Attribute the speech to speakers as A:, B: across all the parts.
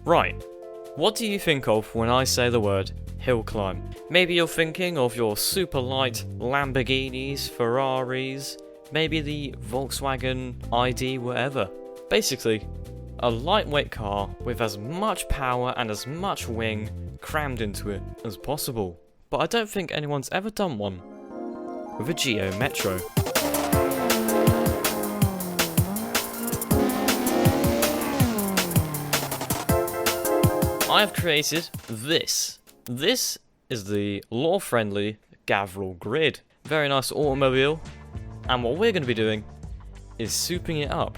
A: Right, what do you think of when I say the word hill climb? Maybe you're thinking of your super light Lamborghinis, Ferraris, maybe the Volkswagen ID, whatever. Basically, a lightweight car with as much power and as much wing crammed into it as possible. But I don't think anyone's ever done one with a Geo Metro. I have created this. This is the law-friendly Gavril Grid. Very nice automobile. And what we're going to be doing is souping it up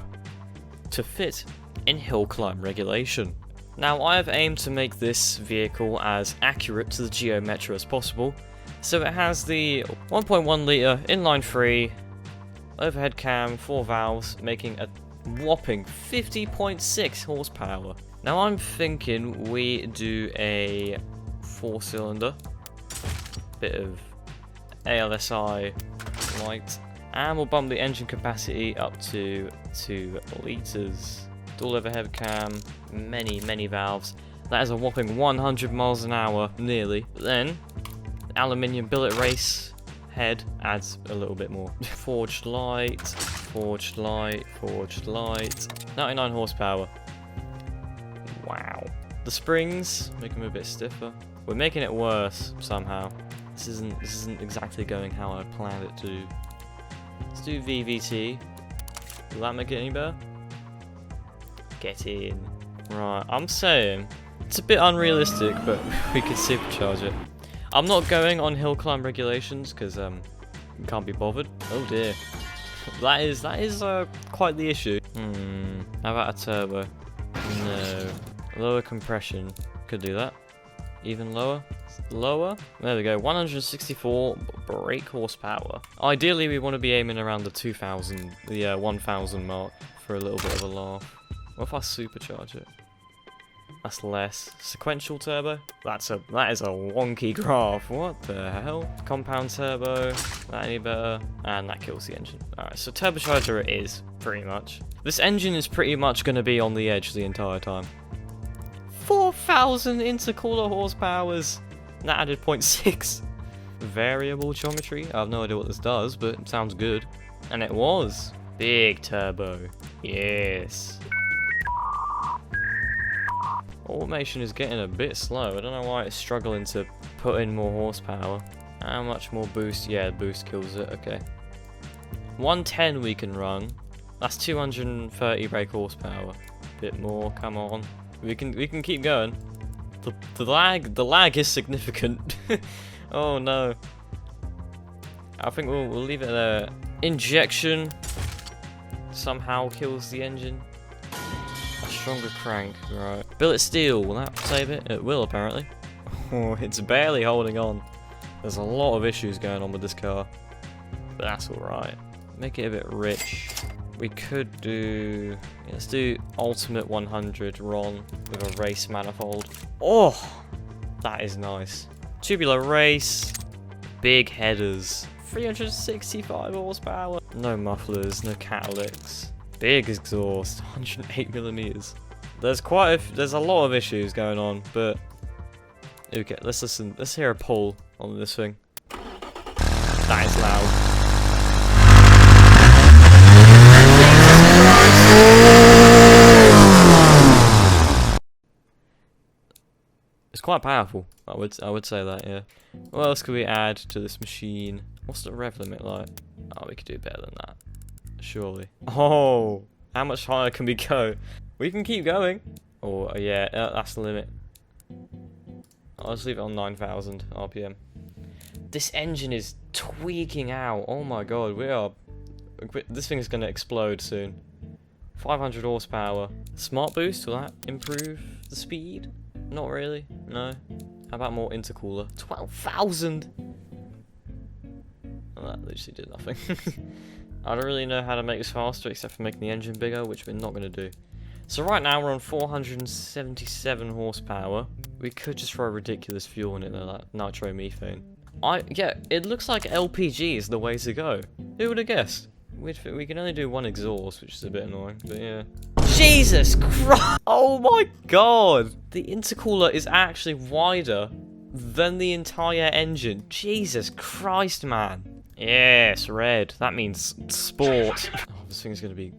A: to fit in hill climb regulation. Now, I have aimed to make this vehicle as accurate to the Geo Metro as possible. So it has the 1.1 litre inline-3 overhead cam, 4 valves, making a whopping 50.6 horsepower. Now I'm thinking we do a 4-cylinder, bit of ALSI light, and we'll bump the engine capacity up to 2 litres. Dual overhead cam, many valves. That is a whopping 100 miles an hour, nearly. But then, aluminium billet race head adds a little bit more. Forged light, forged light, forged light. 99 horsepower. Wow. The springs make them a bit stiffer. We're making it worse somehow. This isn't exactly going how I planned it to. Let's do VVT. Will that make it any better? Get in. Right, I'm saying it's a bit unrealistic, but we could supercharge it. I'm not going on hill climb regulations because can't be bothered. Oh dear. That is quite the issue. How about a turbo? No. Lower compression. Could do that. Even lower. Lower. There we go. 164 brake horsepower. Ideally, we want to be aiming around the 2,000, the 1,000 mark for a little bit of a laugh. What if I supercharge it? That's less. Sequential turbo? That is a wonky graph. What the hell? Compound turbo. That any better? And that kills the engine. Alright, so turbocharger it is, pretty much. This engine is pretty much going to be on the edge the entire time. 4,000 intercooler horsepowers. That added 0.6. Variable geometry. I have no idea what this does, but it sounds good. And it was. Big turbo. Yes. Automation is getting a bit slow. I don't know why it's struggling to put in more horsepower. How much more boost? Yeah, boost kills it. Okay. 110 we can run. That's 230 brake horsepower. Bit more. Come on. We can keep going. The lag is significant. Oh no. I think we'll leave it there. Injection somehow kills the engine. A stronger crank, right? Billet steel, will that save it? It will apparently. Oh, it's barely holding on. There's a lot of issues going on with this car, but that's alright. Make it a bit rich. We could do... let's do Ultimate 100 RON with a race manifold. Oh! That is nice. Tubular race. Big headers. 365 horsepower. No mufflers, no catalytics. Big exhaust. 108 millimeters. There's a lot of issues going on, but... okay, let's listen. Let's hear a pull on this thing. That is loud. It's quite powerful. I would say that, yeah. What else could we add to this machine? What's the rev limit like? Oh, we could do better than that. Surely. Oh, how much higher can we go? We can keep going. Oh, yeah, that's the limit. I'll just leave it on 9,000 RPM. This engine is tweaking out. Oh my god, this thing is going to explode soon. 500 horsepower. Smart boost, will that improve the speed? Not really, no. How about more intercooler? 12,000! Well, that literally did nothing. I don't really know how to make this faster except for making the engine bigger, which we're not going to do. So right now we're on 477 horsepower. We could just throw ridiculous fuel in it, like nitromethane. Yeah, it looks like LPG is the way to go. Who would have guessed? We can only do one exhaust, which is a bit annoying, but yeah. Jesus Christ! Oh my god! The intercooler is actually wider than the entire engine. Jesus Christ, man. Yes, red. That means sport. Oh, this thing's gonna be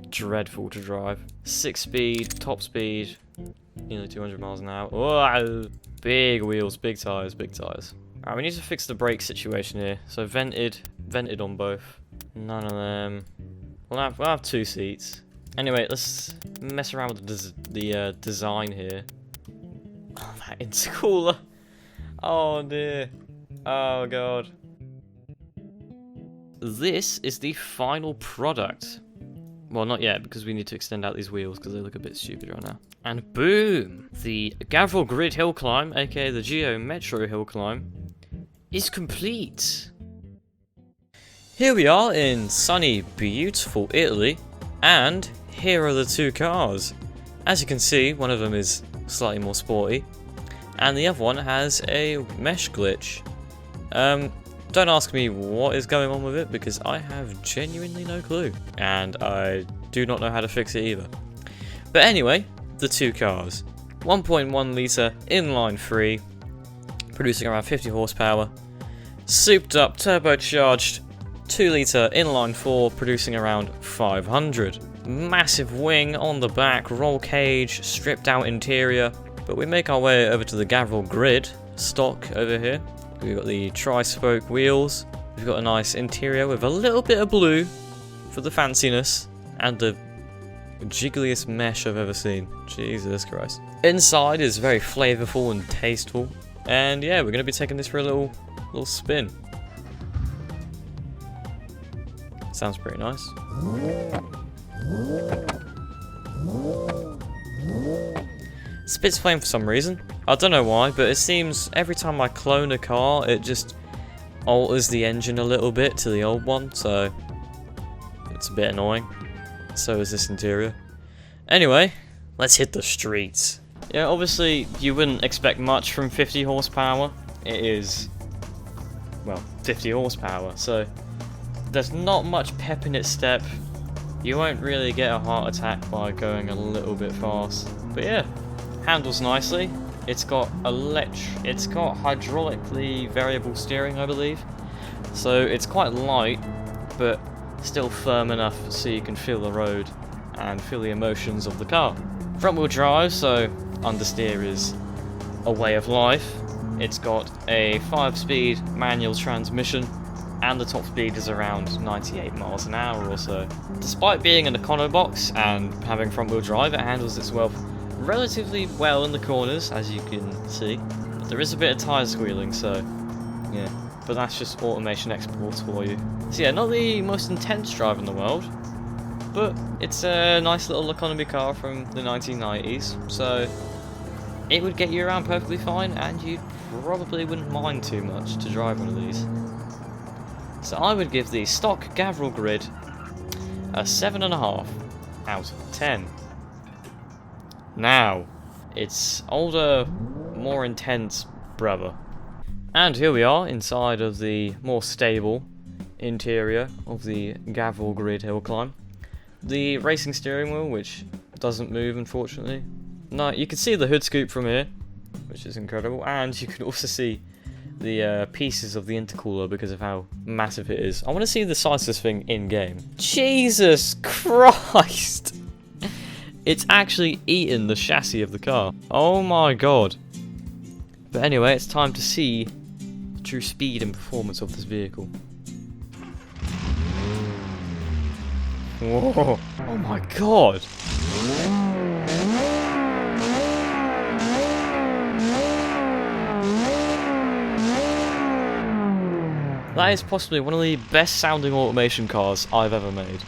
A: dreadful to drive. 6 speed, top speed, nearly 200 miles an hour. Whoa. Big wheels, big tires, big tires. Alright, we need to fix the brake situation here. So vented on both. None of them. We'll have 2 seats. Anyway, let's mess around with the design here. Oh, that intercooler. Oh dear. Oh god. This is the final product. Well, not yet, because we need to extend out these wheels because they look a bit stupid right now. And boom! The Gavral Grid Hillclimb, aka the Geo Metro Hillclimb, is complete. Here we are in sunny, beautiful Italy, and here are the 2 cars. As you can see, one of them is slightly more sporty, and the other one has a mesh glitch. Don't ask me what is going on with it, because I have genuinely no clue, and I do not know how to fix it either. But anyway, the 2 cars. 1.1 litre inline 3, producing around 50 horsepower. Souped up, turbocharged 2 litre inline 4, producing around 500. Massive wing on the back, roll cage, stripped out interior. But we make our way over to the Gavral Grid stock over here. We've got the tri-spoke wheels. We've got a nice interior with a little bit of blue for the fanciness, and the jiggliest mesh I've ever seen. Jesus Christ. Inside is very flavorful and tasteful. And yeah, we're going to be taking this for a little spin. Sounds pretty nice. Spits flame for some reason. I don't know why, but it seems every time I clone a car, it just alters the engine a little bit to the old one, so it's a bit annoying. So is this interior. Anyway, let's hit the streets. Yeah, obviously you wouldn't expect much from 50 horsepower. It is, well, 50 horsepower, so there's not much pep in its step. You won't really get a heart attack by going a little bit fast. But yeah, handles nicely. It's got hydraulically variable steering, I believe. So it's quite light, but still firm enough so you can feel the road and feel the emotions of the car. Front wheel drive, so understeer is a way of life. It's got a 5-speed manual transmission, and the top speed is around 98 miles an hour or so. Despite being an econo box and having front wheel drive, it handles itself relatively well in the corners, as you can see. But there is a bit of tyre squealing, so yeah. But that's just automation exports for you. So yeah, not the most intense drive in the world, but it's a nice little economy car from the 1990s, so it would get you around perfectly fine, and you probably wouldn't mind too much to drive one of these. So I would give the stock Gavral Grid a 7.5 out of 10. Now, it's older, more intense brother. And here we are inside of the more stable interior of the Gavral Grid Hillclimb. The racing steering wheel, which doesn't move unfortunately. No, you can see the hood scoop from here, which is incredible, and you can also see the pieces of the intercooler because of how massive it is. I want to see the size of this thing in game. Jesus Christ! It's actually eaten the chassis of the car. Oh my god. But anyway, it's time to see the true speed and performance of this vehicle. Whoa. Oh my god. That is possibly one of the best sounding automation cars I've ever made.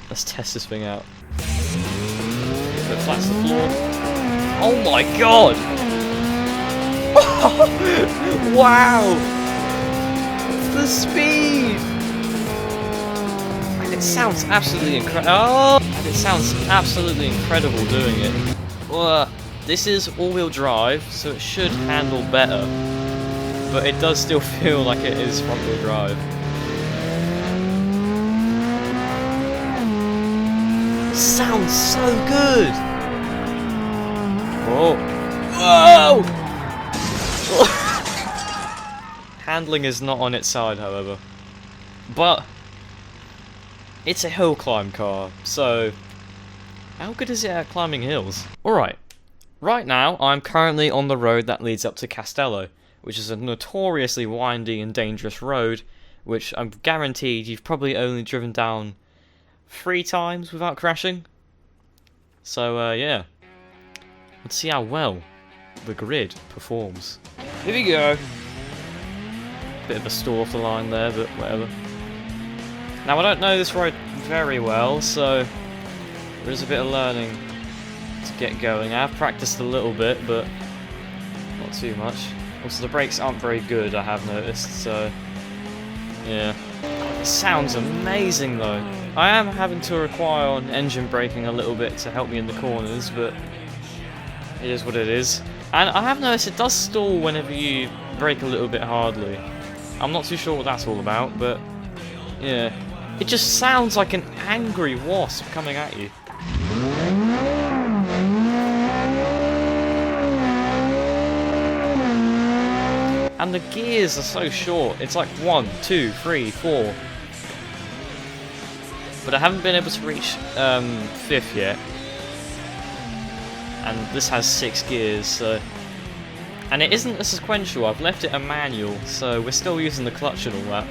A: Let's test this thing out. It flats the floor. Oh my god! Wow! The speed! And it sounds absolutely incredible. Oh! And it sounds absolutely incredible doing it. This is all-wheel drive, so it should handle better. But it does still feel like it is front-wheel drive. Sounds so good! Whoa! Whoa! Handling is not on its side, however. But it's a hill climb car, so how good is it at climbing hills? Alright, right now I'm currently on the road that leads up to Castello, which is a notoriously windy and dangerous road, which I'm guaranteed you've probably only driven down 3 times without crashing. So yeah, let's see how well the grid performs. Here we go. Bit of a stall off the line there, but whatever. Now I don't know this road very well, so there is a bit of learning to get going. I have practiced a little bit, but not too much. Also the brakes aren't very good, I have noticed, so yeah. It sounds amazing though. I am having to require on engine braking a little bit to help me in the corners, but it is what it is. And I have noticed it does stall whenever you brake a little bit hardly. I'm not too sure what that's all about, but yeah. It just sounds like an angry wasp coming at you. And the gears are so short. It's like 1, 2, 3, 4. But I haven't been able to reach 5th yet. And this has 6 gears, so... And it isn't a sequential, I've left it a manual, so we're still using the clutch and all that.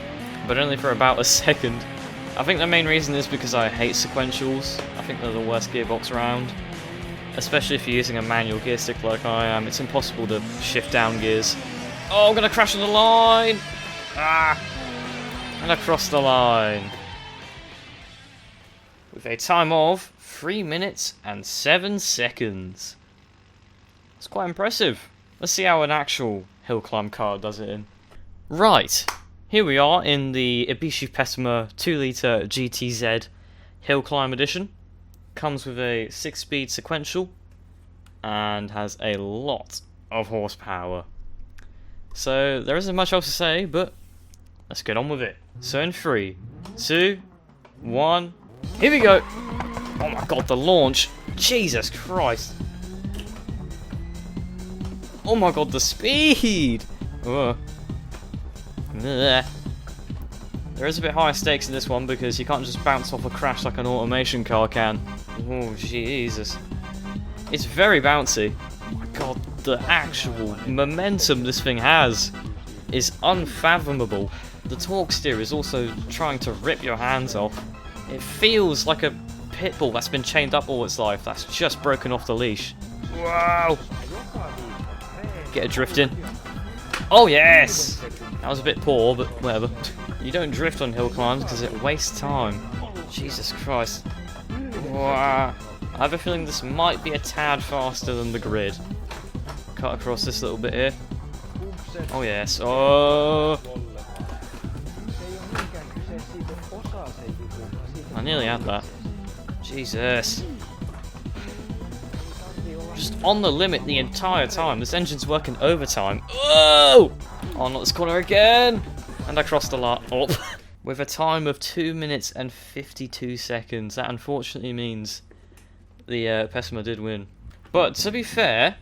A: But only for about a second. I think the main reason is because I hate sequentials. I think they're the worst gearbox around. Especially if you're using a manual gear stick like I am. It's impossible to shift down gears. Oh, I'm gonna crash on the line! Ah! And I crossed the line. With a time of 3 minutes and 7 seconds. That's quite impressive. Let's see how an actual hill climb car does it in. Right, here we are in the Ibishi Pessima 2-litre GTZ Hill Climb Edition. Comes with a 6-speed sequential and has a lot of horsepower. So there isn't much else to say, but let's get on with it. So in 3, 2, 1, here we go! Oh my god, the launch! Jesus Christ! Oh my god, the speed! Ugh. There is a bit higher stakes in this one because you can't just bounce off a crash like an automation car can. Oh Jesus. It's very bouncy. Oh my god, the actual momentum this thing has is unfathomable. The torque steer is also trying to rip your hands off. It feels like a pit bull that's been chained up all its life, that's just broken off the leash. Wow! Get a drift in. Oh yes! That was a bit poor, but whatever. You don't drift on hill climbs because it wastes time. Jesus Christ. Wow. I have a feeling this might be a tad faster than the grid. Cut across this little bit here. Oh yes. Oh! I nearly had that. Jesus. Just on the limit the entire time. This engine's working overtime. Oh! Oh, not this corner again! And I crossed the line. Oh. With a time of 2 minutes and 52 seconds. That unfortunately means the Pessima did win. But to be fair,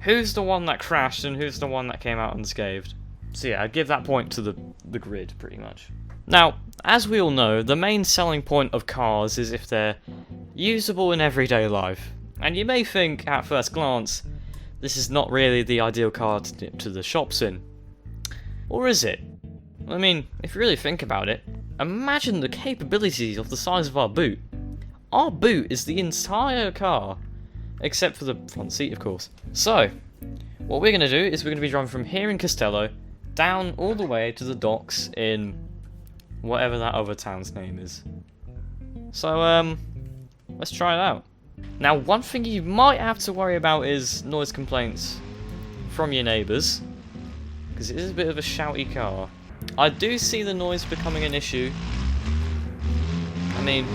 A: who's the one that crashed and who's the one that came out unscathed? So yeah, I'd give that point to the grid, pretty much. Now, as we all know, the main selling point of cars is if they're usable in everyday life. And you may think, at first glance, this is not really the ideal car to dip to the shops in. Or is it? I mean, if you really think about it, imagine the capabilities of the size of our boot. Our boot is the entire car, except for the front seat, of course. So, what we're going to do is we're going to be driving from here in Castello, down all the way to the docks in whatever that other town's name is. So, let's try it out. Now, one thing you might have to worry about is noise complaints from your neighbours, because it is a bit of a shouty car. I do see the noise becoming an issue. I mean,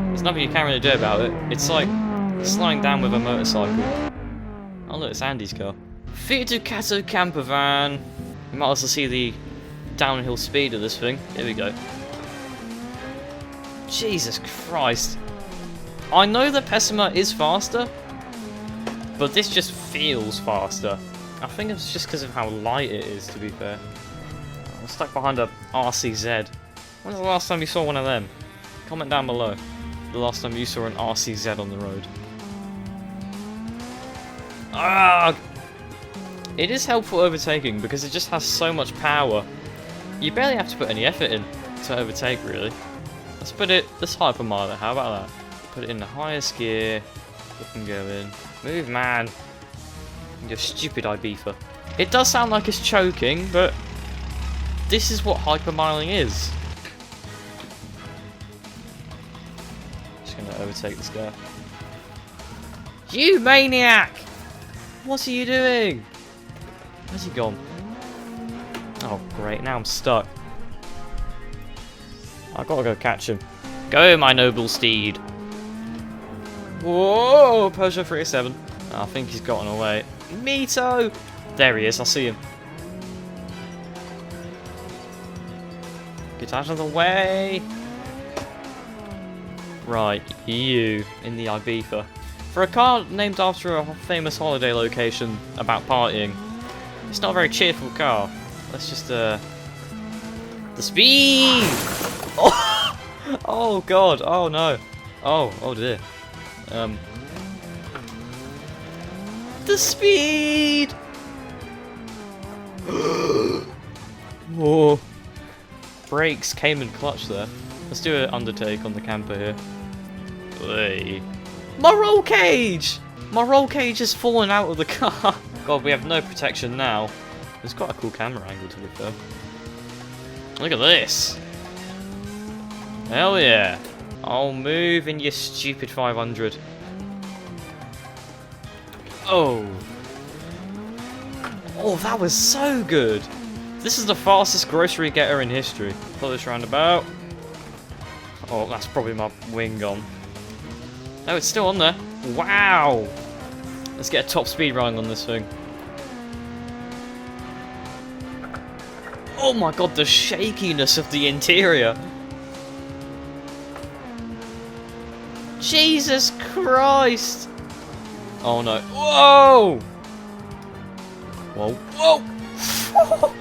A: there's nothing you can really do about it. It's like slowing down with a motorcycle. Oh look, it's Andy's car. Fiat Ducato camper van. You might also see the downhill speed of this thing. Here we go. Jesus Christ. I know the Pessima is faster, but this just feels faster. I think it's just because of how light it is, to be fair. I'm stuck behind a RCZ. When's the last time you saw one of them? Comment down below. The last time you saw an RCZ on the road. Ah! It is helpful overtaking because it just has so much power. You barely have to put any effort in to overtake, really. Let's hypermile it. How about that? Put it in the highest gear. We can go in. Move, man. You stupid Ibiza. It does sound like it's choking, but this is what hypermiling is. Just gonna overtake this guy. You maniac! What are you doing? Where's he gone? Oh great, now I'm stuck. I've got to go catch him. Go, my noble steed. Whoa, Peugeot 307. I think he's gotten away. Mito! There he is, I see him. Get out of the way! Right, you in the Ibiza. For a car named after a famous holiday location about partying, it's not a very cheerful car. Let's just, the speed! Oh, oh god, oh no. Oh dear. The speed! Whoa. Brakes came in clutch there. Let's do an undertake on the camper here. Hey. My roll cage! My roll cage has fallen out of the car. God, we have no protection now. It's quite a cool camera angle, to be fair. Look at this. Hell yeah. I'll move in your stupid 500. Oh. Oh, that was so good. This is the fastest grocery getter in history. Pull this roundabout. Oh, that's probably my wing gone. No, it's still on there. Wow. Let's get a top speed running on this thing. Oh my god, the shakiness of the interior. Jesus Christ. Oh no. Whoa! Whoa. Whoa!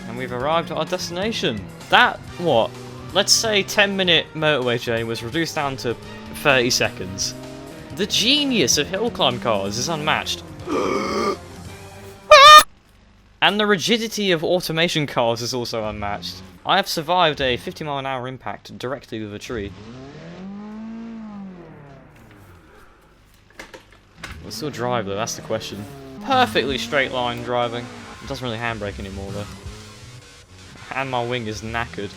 A: And we've arrived at our destination. That, what? Let's say 10-minute motorway journey was reduced down to 30 seconds. The genius of Hillclimb cars is unmatched. And the rigidity of automation cars is also unmatched. I have survived a 50-mile-an-hour impact directly with a tree. We'll still drive though, that's the question. Perfectly straight line driving. It doesn't really handbrake anymore though. And my wing is knackered.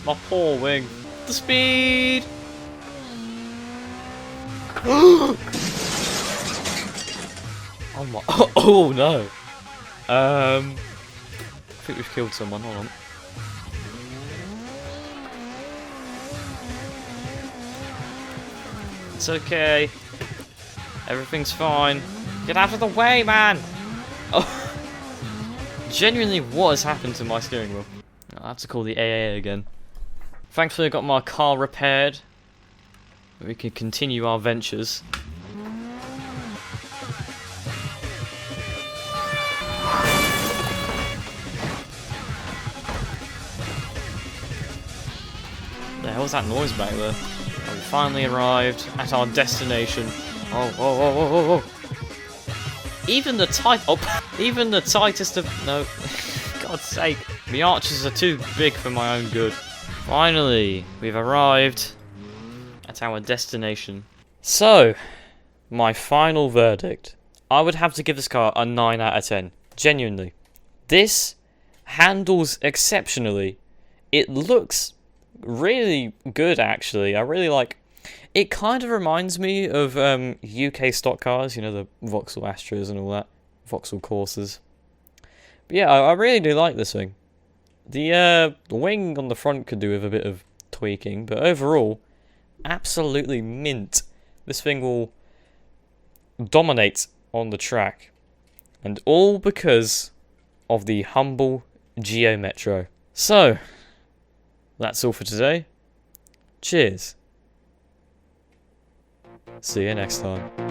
A: My poor wing. The speed! Oh my, oh no. I think we've killed someone, hold on. It's okay. Everything's fine. Get out of the way, man! Oh. Genuinely, what has happened to my steering wheel? I'll have to call the AA again. Thankfully I got my car repaired. We can continue our ventures. The hell's that noise back there? Oh, we finally arrived at our destination. Oh. Even the tightest of no, God's sake, the arches are too big for my own good. Finally, we've arrived at our destination. So, my final verdict. I would have to give this car a 9 out of 10. Genuinely. This handles exceptionally. It looks really good, actually. I really like... It kind of reminds me of UK stock cars, you know, the Vauxhall Astras and all that. Vauxhall Corsas. But yeah, I really do like this thing. The wing on the front could do with a bit of tweaking, but overall, absolutely mint. This thing will dominate on the track. And all because of the humble Geo Metro. So, that's all for today. Cheers. See you next time.